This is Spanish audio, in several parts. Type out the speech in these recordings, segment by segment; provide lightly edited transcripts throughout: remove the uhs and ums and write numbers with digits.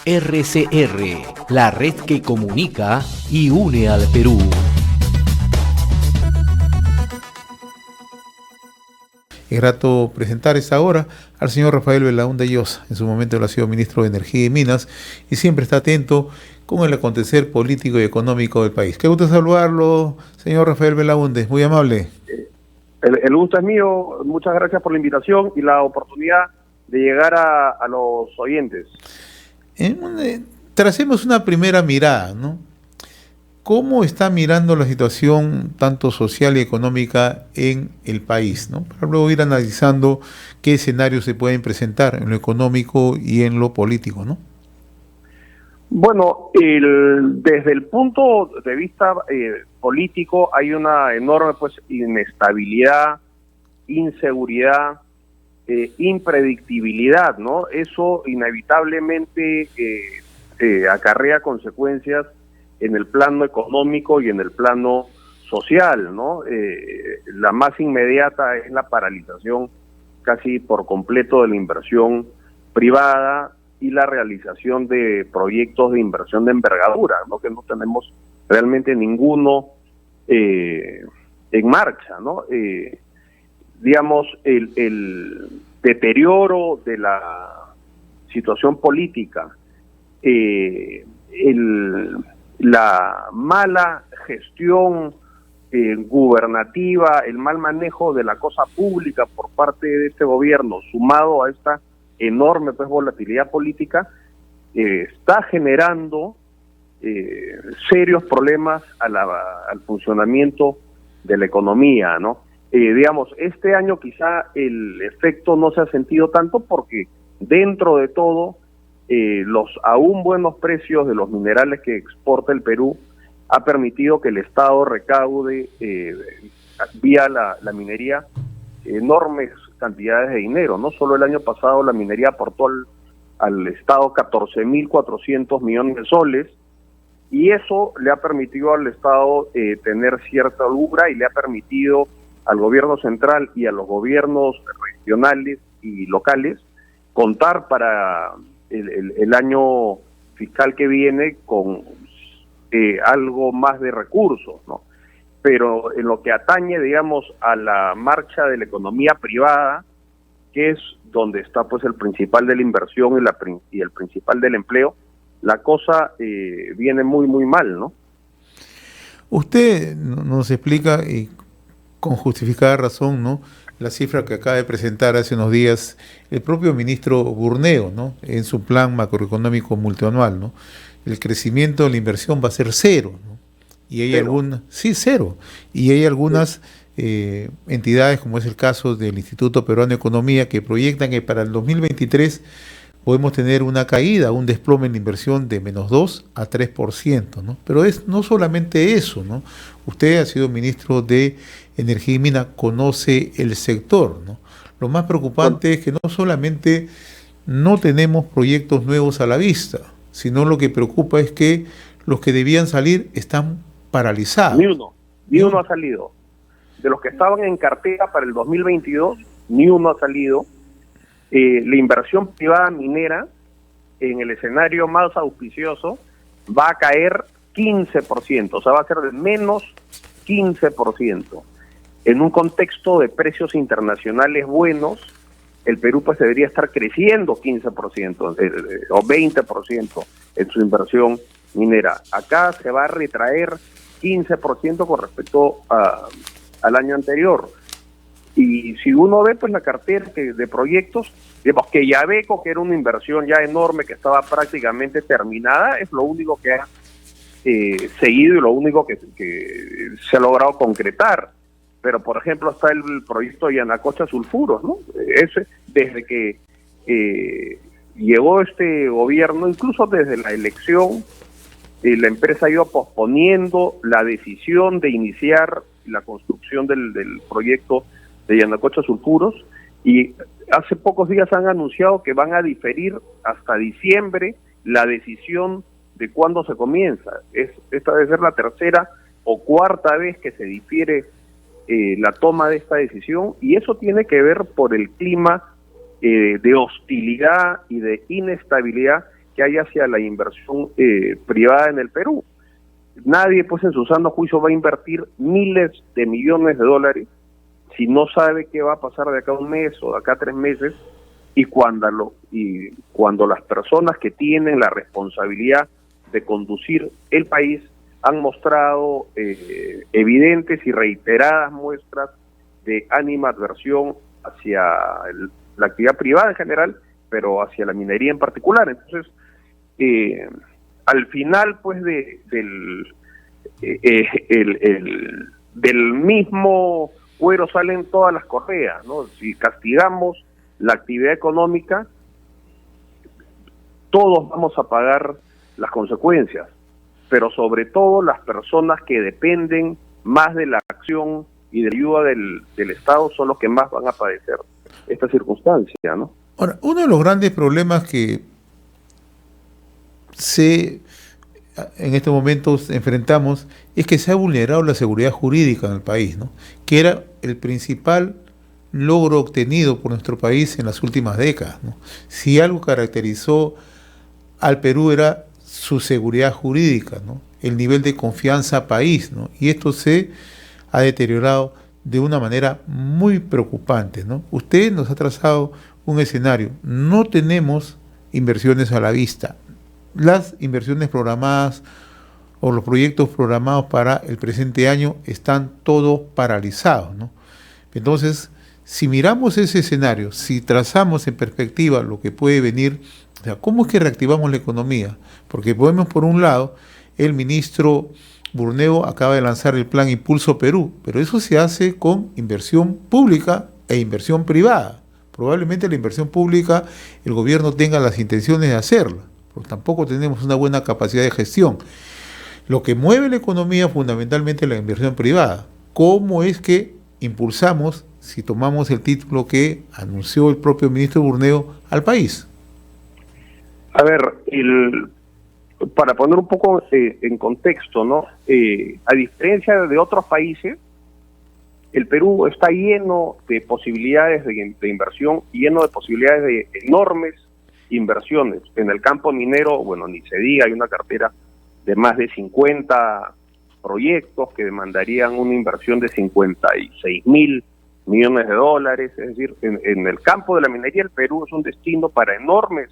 RCR, la red que comunica y une al Perú. Es grato presentar esta hora al señor Rafael Belaúnde Llosa. En su momento él ha sido ministro de Energía y Minas y siempre está atento con el acontecer político y económico del país. Qué gusto saludarlo, señor Rafael Belaúnde, muy amable. El gusto es mío, muchas gracias por la invitación y la oportunidad de llegar a los oyentes. Tracemos una primera mirada, ¿no? ¿Cómo está mirando la situación tanto social y económica en el país, ¿no? Para luego ir analizando qué escenarios se pueden presentar en lo económico y en lo político, ¿no? Bueno, desde el punto de vista político hay una enorme inestabilidad, inseguridad, impredictibilidad, ¿no? Eso inevitablemente acarrea consecuencias en el plano económico y en el plano social, ¿no? La más inmediata es la paralización casi por completo de la inversión privada y la realización de proyectos de inversión de envergadura, ¿no? Que no tenemos realmente ninguno en marcha, ¿no? Digamos, el deterioro de la situación política, la mala gestión gubernativa, el mal manejo de la cosa pública por parte de este gobierno, sumado a esta enorme volatilidad política, está generando serios problemas al funcionamiento de la economía, ¿no? Digamos, este año quizá el efecto no se ha sentido tanto porque dentro de todo los aún buenos precios de los minerales que exporta el Perú ha permitido que el Estado recaude vía la minería enormes cantidades de dinero, ¿no? Solo el año pasado la minería aportó al Estado 14.400 millones de soles y eso le ha permitido al Estado tener cierta holgura y le ha permitido al gobierno central y a los gobiernos regionales y locales contar para el año fiscal que viene con algo más de recursos, ¿no? Pero en lo que atañe, digamos, a la marcha de la economía privada, que es donde está pues el principal de la inversión y el principal del empleo, la cosa viene muy, muy mal, ¿no? Usted nos explica, y con justificada razón, ¿no?, la cifra que acaba de presentar hace unos días el propio ministro Burneo, ¿no?, en su plan macroeconómico multianual, ¿no? El crecimiento de la inversión va a ser cero, ¿no? Y hay cero. Y hay algunas entidades, como es el caso del Instituto Peruano de Economía, que proyectan que para el 2023 podemos tener una caída, un desplome en la inversión de -2 a 3%, ¿no? Pero es no solamente eso, ¿no? Usted ha sido ministro de Energía y Minas, conoce el sector, ¿no? Lo más preocupante es que no solamente no tenemos proyectos nuevos a la vista, sino lo que preocupa es que los que debían salir están paralizados. Ni uno ha salido. De los que estaban en cartera para el 2022, ni uno ha salido. La inversión privada minera en el escenario más auspicioso va a caer 15%, o sea, va a ser de menos 15%. En un contexto de precios internacionales buenos, el Perú pues debería estar creciendo 15% o 20% en su inversión minera. Acá se va a retraer 15% con respecto al año anterior. Y si uno ve pues la cartera de proyectos, digamos que Yabeco, que era una inversión ya enorme que estaba prácticamente terminada, es lo único que ha seguido y lo único que se ha logrado concretar. Pero por ejemplo está el proyecto de Yanacocha Sulfuros, ¿no? Ese, desde que llegó este gobierno, incluso desde la elección, la empresa ha ido posponiendo la decisión de iniciar la construcción del proyecto de Yanacocha Sulfuros, y hace pocos días han anunciado que van a diferir hasta diciembre la decisión de cuándo se comienza. Esta debe ser la tercera o cuarta vez que se difiere la toma de esta decisión, y eso tiene que ver por el clima de hostilidad y de inestabilidad que hay hacia la inversión privada en el Perú. Nadie, pues, en su sano juicio va a invertir miles de millones de dólares si no sabe qué va a pasar de acá a un mes o de acá a 3 meses, y cuando las personas que tienen la responsabilidad de conducir el país han mostrado evidentes y reiteradas muestras de animadversión hacia la actividad privada en general, pero hacia la minería en particular. Entonces, al final, pues, del mismo cuero salen todas las correas, ¿no? Si castigamos la actividad económica, todos vamos a pagar las consecuencias, pero sobre todo las personas que dependen más de la acción y de la ayuda del Estado son los que más van a padecer esta circunstancia, ¿no? Ahora, uno de los grandes problemas que en estos momentos enfrentamos es que se ha vulnerado la seguridad jurídica en el país, ¿no? Que era el principal logro obtenido por nuestro país en las últimas décadas, ¿no? Si algo caracterizó al Perú era su seguridad jurídica, ¿no? El nivel de confianza país, ¿no? Y esto se ha deteriorado de una manera muy preocupante, ¿no? Usted nos ha trazado un escenario. No tenemos inversiones a la vista. Las inversiones programadas o los proyectos programados para el presente año están todos paralizados, ¿no? Entonces, si miramos ese escenario, si trazamos en perspectiva lo que puede venir, o sea, ¿cómo es que reactivamos la economía? Porque podemos, por un lado, el ministro Burneo acaba de lanzar el plan Impulso Perú, pero eso se hace con inversión pública e inversión privada. Probablemente la inversión pública, el gobierno tenga las intenciones de hacerla, porque tampoco tenemos una buena capacidad de gestión. Lo que mueve la economía fundamentalmente es la inversión privada. ¿Cómo es que impulsamos, si tomamos el título que anunció el propio ministro Burneo, al país? A ver, para poner un poco en contexto, ¿no? A diferencia de otros países, el Perú está lleno de posibilidades de inversión, lleno de posibilidades de enormes inversiones. En el campo minero, bueno, ni se diga, hay una cartera de más de 50 proyectos que demandarían una inversión de 56.000 millones de dólares. Es decir, en el campo de la minería, el Perú es un destino para enormes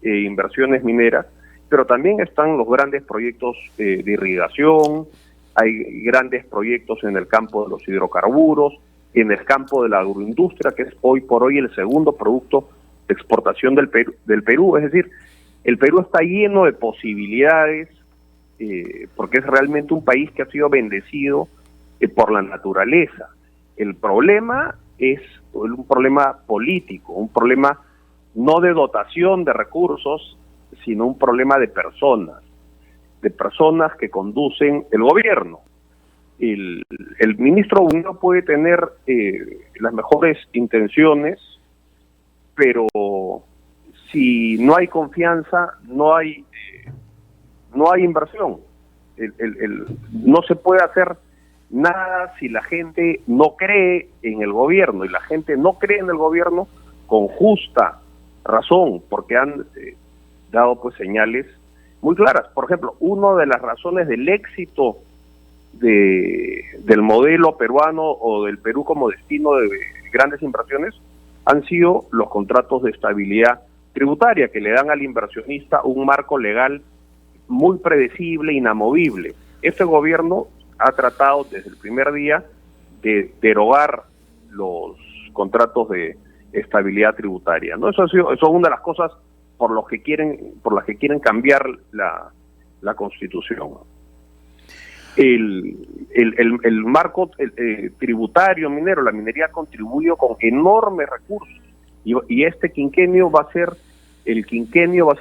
inversiones mineras, pero también están los grandes proyectos de irrigación, hay grandes proyectos en el campo de los hidrocarburos, en el campo de la agroindustria, que es hoy por hoy el segundo producto de exportación del Perú. Es decir, el Perú está lleno de posibilidades, porque es realmente un país que ha sido bendecido por la naturaleza. El problema es un problema político, un problema no de dotación de recursos, sino un problema de personas que conducen el gobierno. El ministro Burneo puede tener las mejores intenciones, pero si no hay confianza, no hay inversión. No se puede hacer nada si la gente no cree en el gobierno, y la gente no cree en el gobierno con justa razón, porque han dado, pues, señales muy claras. Por ejemplo, una de las razones del éxito del modelo peruano o del Perú como destino de grandes inversiones han sido los contratos de estabilidad tributaria, que le dan al inversionista un marco legal muy predecible, inamovible. Este gobierno ha tratado desde el primer día de derogar los contratos de estabilidad tributaria, ¿no? Eso es una de las cosas por las que quieren cambiar la Constitución. El marco tributario minero, la minería ha contribuido con enormes recursos, y este quinquenio va a ser el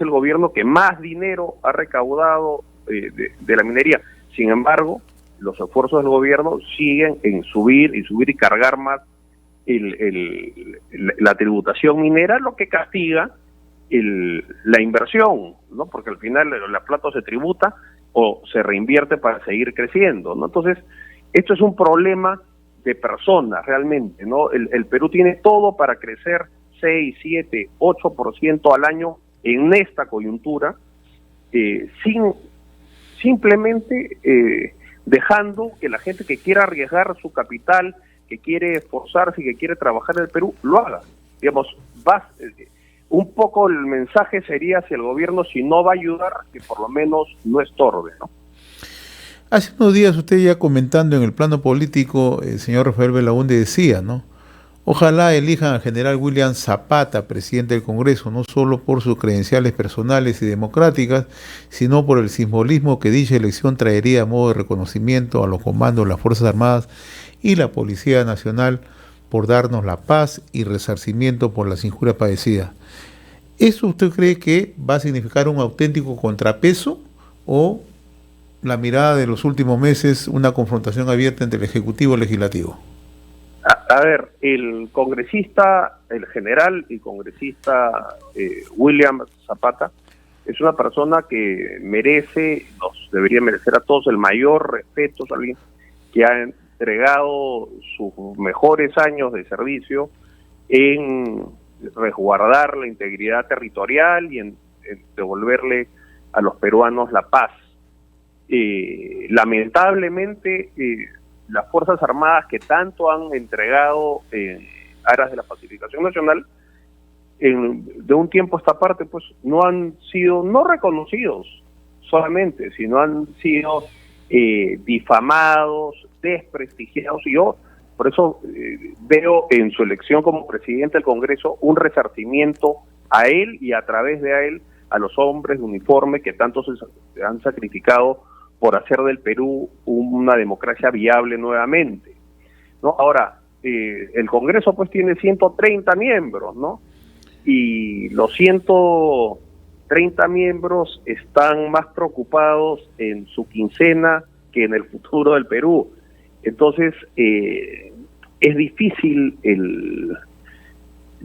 gobierno que más dinero ha recaudado de la minería. Sin embargo, los esfuerzos del gobierno siguen en subir y cargar más la tributación minera, lo que castiga la inversión, ¿no? Porque al final la plata se tributa o se reinvierte para seguir creciendo, ¿no? Entonces, esto es un problema de personas realmente, ¿no? El Perú tiene todo para crecer 6, 7, 8% al año en esta coyuntura, simplemente dejando que la gente que quiera arriesgar su capital, que quiere esforzarse y que quiere trabajar en el Perú, lo haga. Digamos, un poco el mensaje sería hacia el gobierno, si no va a ayudar, que por lo menos no estorbe, ¿no? Hace unos días usted ya comentando en el plano político, el señor Rafael Belaúnde decía, ¿no? Ojalá elijan al general William Zapata, presidente del Congreso, no solo por sus credenciales personales y democráticas, sino por el simbolismo que dicha elección traería a modo de reconocimiento a los comandos de las Fuerzas Armadas y la Policía Nacional por darnos la paz y resarcimiento por las injurias padecidas. ¿Eso usted cree que va a significar un auténtico contrapeso o la mirada de los últimos meses, una confrontación abierta entre el Ejecutivo y el Legislativo? A ver, el general y congresista William Zapata es una persona que nos debería merecer a todos el mayor respeto. Es alguien que ha entregado sus mejores años de servicio en resguardar la integridad territorial y en devolverle a los peruanos la paz. Lamentablemente, las Fuerzas Armadas, que tanto han entregado en aras de la pacificación nacional, de un tiempo a esta parte, pues no han sido, no reconocidos solamente, sino han sido difamados, desprestigiados, y yo por eso veo en su elección como presidente del Congreso un resarcimiento a él y a través de él a los hombres de uniforme que tanto se han sacrificado por hacer del Perú una democracia viable nuevamente, ¿no? Ahora, el Congreso pues tiene 130 miembros, ¿no? Y los 130 miembros están más preocupados en su quincena que en el futuro del Perú. Entonces, es difícil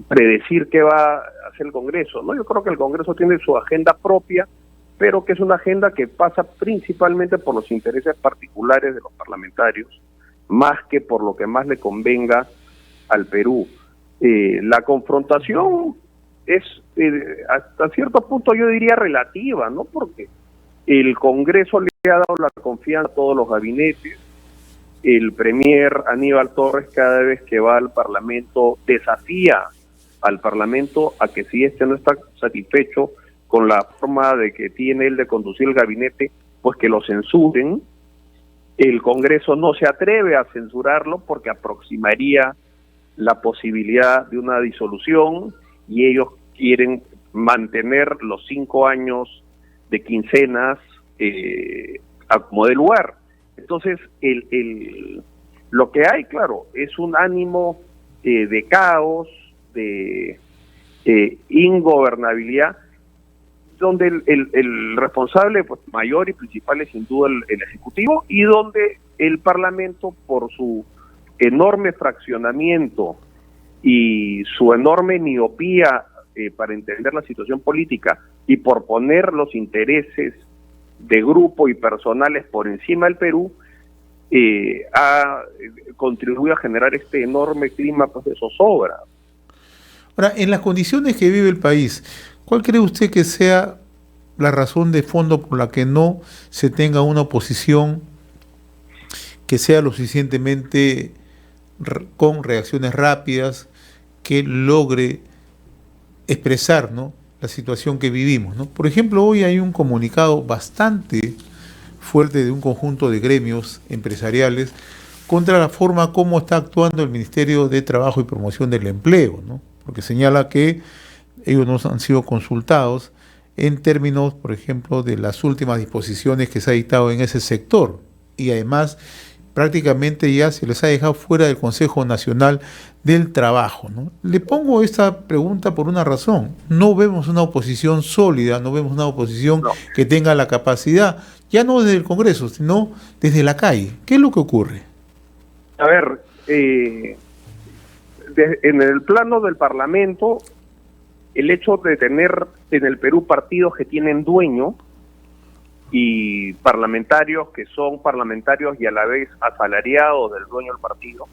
predecir qué va a hacer el Congreso, ¿no? Yo creo que el Congreso tiene su agenda propia, pero que es una agenda que pasa principalmente por los intereses particulares de los parlamentarios, más que por lo que más le convenga al Perú. La confrontación es, hasta cierto punto yo diría relativa, ¿no? Porque el Congreso le ha dado la confianza a todos los gabinetes. El premier Aníbal Torres, cada vez que va al Parlamento, desafía al Parlamento a que, si este no está satisfecho con la forma de que tiene él de conducir el gabinete, pues que lo censuren. El Congreso no se atreve a censurarlo porque aproximaría la posibilidad de una disolución, y ellos quieren mantener los 5 años de quincenas a como de lugar. Entonces, lo que hay, claro, es un ánimo de caos, de ingobernabilidad, donde el responsable pues, mayor y principal es sin duda el Ejecutivo, y donde el Parlamento, por su enorme fraccionamiento y su enorme miopía para entender la situación política y por poner los intereses de grupo y personales por encima del Perú, ha contribuido a generar este enorme clima pues, de zozobra. Ahora, en las condiciones que vive el país, ¿cuál cree usted que sea la razón de fondo por la que no se tenga una oposición que sea lo suficientemente con reacciones rápidas, que logre expresar, ¿no?, la situación que vivimos, ¿no? Por ejemplo, hoy hay un comunicado bastante fuerte de un conjunto de gremios empresariales contra la forma como está actuando el Ministerio de Trabajo y Promoción del Empleo, ¿no? Porque señala que ellos no han sido consultados en términos, por ejemplo, de las últimas disposiciones que se ha dictado en ese sector, y además prácticamente ya se les ha dejado fuera del Consejo Nacional del Trabajo, ¿no? Le pongo esta pregunta por una razón. No vemos una oposición sólida, no vemos una oposición que tenga la capacidad, ya no desde el Congreso, sino desde la calle. ¿Qué es lo que ocurre? A ver, en el plano del Parlamento, el hecho de tener en el Perú partidos que tienen dueño y parlamentarios que son parlamentarios y a la vez asalariados del dueño del partido,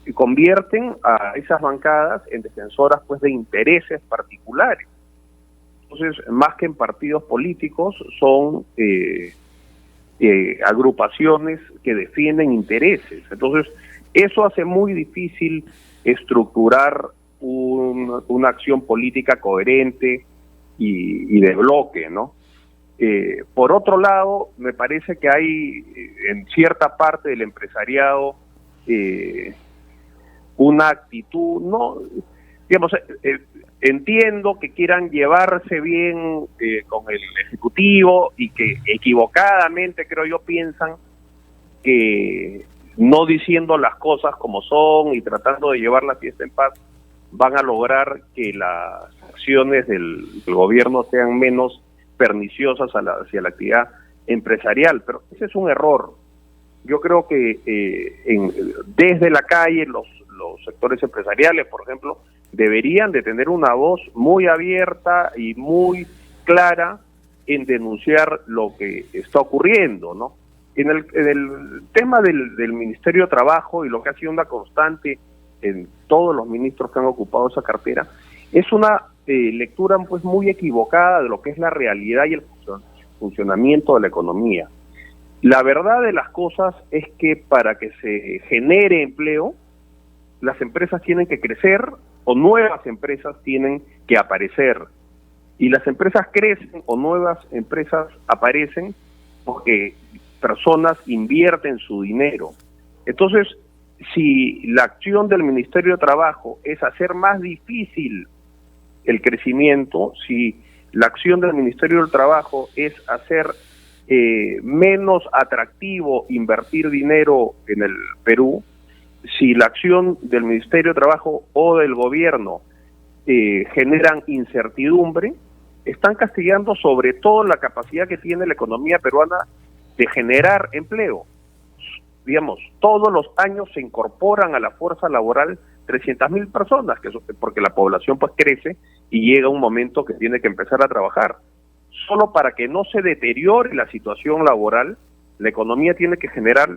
y convierten a esas bancadas en defensoras pues de intereses particulares. Entonces, más que en partidos políticos, son agrupaciones que defienden intereses. Entonces, eso hace muy difícil estructurar una acción política coherente y de bloque, ¿no? Por otro lado, me parece que hay en cierta parte del empresariado una actitud, no, digamos, entiendo que quieran llevarse bien con el Ejecutivo y que equivocadamente, creo yo, piensan que no diciendo las cosas como son y tratando de llevar la fiesta en paz van a lograr que las acciones del gobierno sean menos perniciosas hacia la actividad empresarial, pero ese es un error. Yo creo que desde la calle los sectores empresariales, por ejemplo, deberían de tener una voz muy abierta y muy clara en denunciar lo que está ocurriendo, ¿no? En el tema del Ministerio de Trabajo y lo que ha sido una constante en todos los ministros que han ocupado esa cartera, es una lectura pues muy equivocada de lo que es la realidad y el funcionamiento de la economía. La verdad de las cosas es que para que se genere empleo, las empresas tienen que crecer o nuevas empresas tienen que aparecer. Y las empresas crecen o nuevas empresas aparecen porque personas invierten su dinero. Entonces, si la acción del Ministerio de Trabajo es hacer más difícil el crecimiento, si la acción del Ministerio del Trabajo es hacer menos atractivo invertir dinero en el Perú, si la acción del Ministerio de Trabajo o del gobierno generan incertidumbre, están castigando sobre todo la capacidad que tiene la economía peruana de generar empleo. Digamos, todos los años se incorporan a la fuerza laboral 300.000 personas, porque la población pues crece y llega un momento que tiene que empezar a trabajar. Solo para que no se deteriore la situación laboral, la economía tiene que generar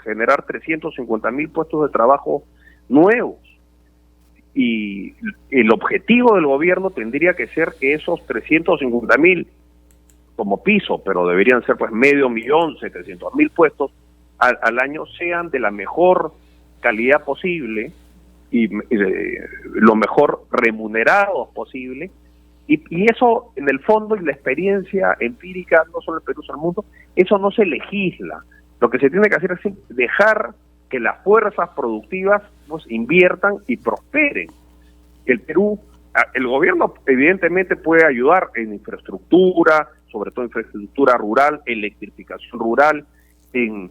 350.000 puestos de trabajo nuevos. Y el objetivo del gobierno tendría que ser que esos 350.000 como piso, pero deberían ser pues 500.000, 700.000 puestos al año, sean de la mejor calidad posible y lo mejor remunerados posible. Y eso, en el fondo, y la experiencia empírica, no solo en el Perú, sino en el mundo, eso no se legisla. Lo que se tiene que hacer es dejar que las fuerzas productivas pues inviertan y prosperen. El Perú, el gobierno evidentemente puede ayudar en infraestructura, sobre todo infraestructura rural, electrificación rural, en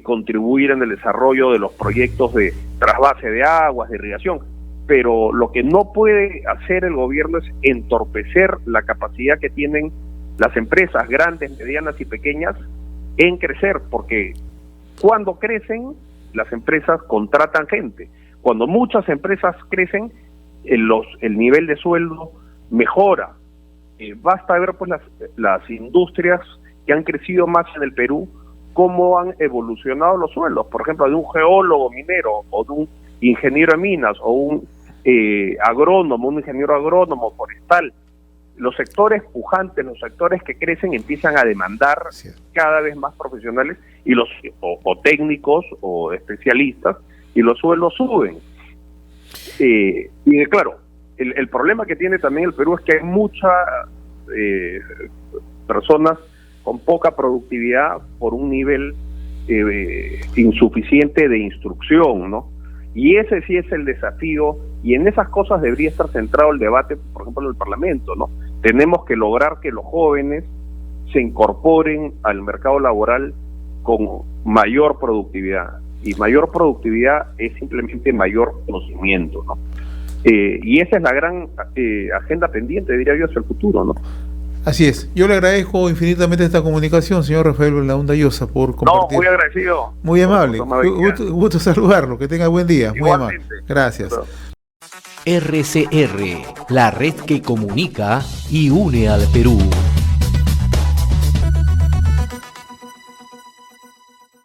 contribuir en el desarrollo de los proyectos de trasvase de aguas, de irrigación, pero lo que no puede hacer el gobierno es entorpecer la capacidad que tienen las empresas grandes, medianas y pequeñas en crecer, porque cuando crecen, las empresas contratan gente. Cuando muchas empresas crecen, el nivel de sueldo mejora. Basta ver pues las industrias que han crecido más en el Perú, cómo han evolucionado los sueldos. Por ejemplo, de un geólogo minero o de un ingeniero de minas o un agrónomo, un ingeniero agrónomo forestal. Los sectores pujantes, los sectores que crecen empiezan a demandar cada vez más profesionales y o técnicos o especialistas, y los sueldos suben. Y claro, el problema que tiene también el Perú es que hay muchas personas con poca productividad por un nivel insuficiente de instrucción, ¿no? Y ese sí es el desafío, y en esas cosas debería estar centrado el debate, por ejemplo, en el Parlamento, ¿no? Tenemos que lograr que los jóvenes se incorporen al mercado laboral con mayor productividad, y mayor productividad es simplemente mayor conocimiento, ¿no? Y esa es la gran agenda pendiente, diría yo, hacia el futuro, ¿no? Así es. Yo le agradezco infinitamente esta comunicación, señor Rafael Belaúnde Llosa, por compartir. No, muy agradecido. Muy amable. Gusto saludarlo. Que tenga buen día. Igualmente. Muy amable. Gracias. RCR, la red que comunica y une al Perú.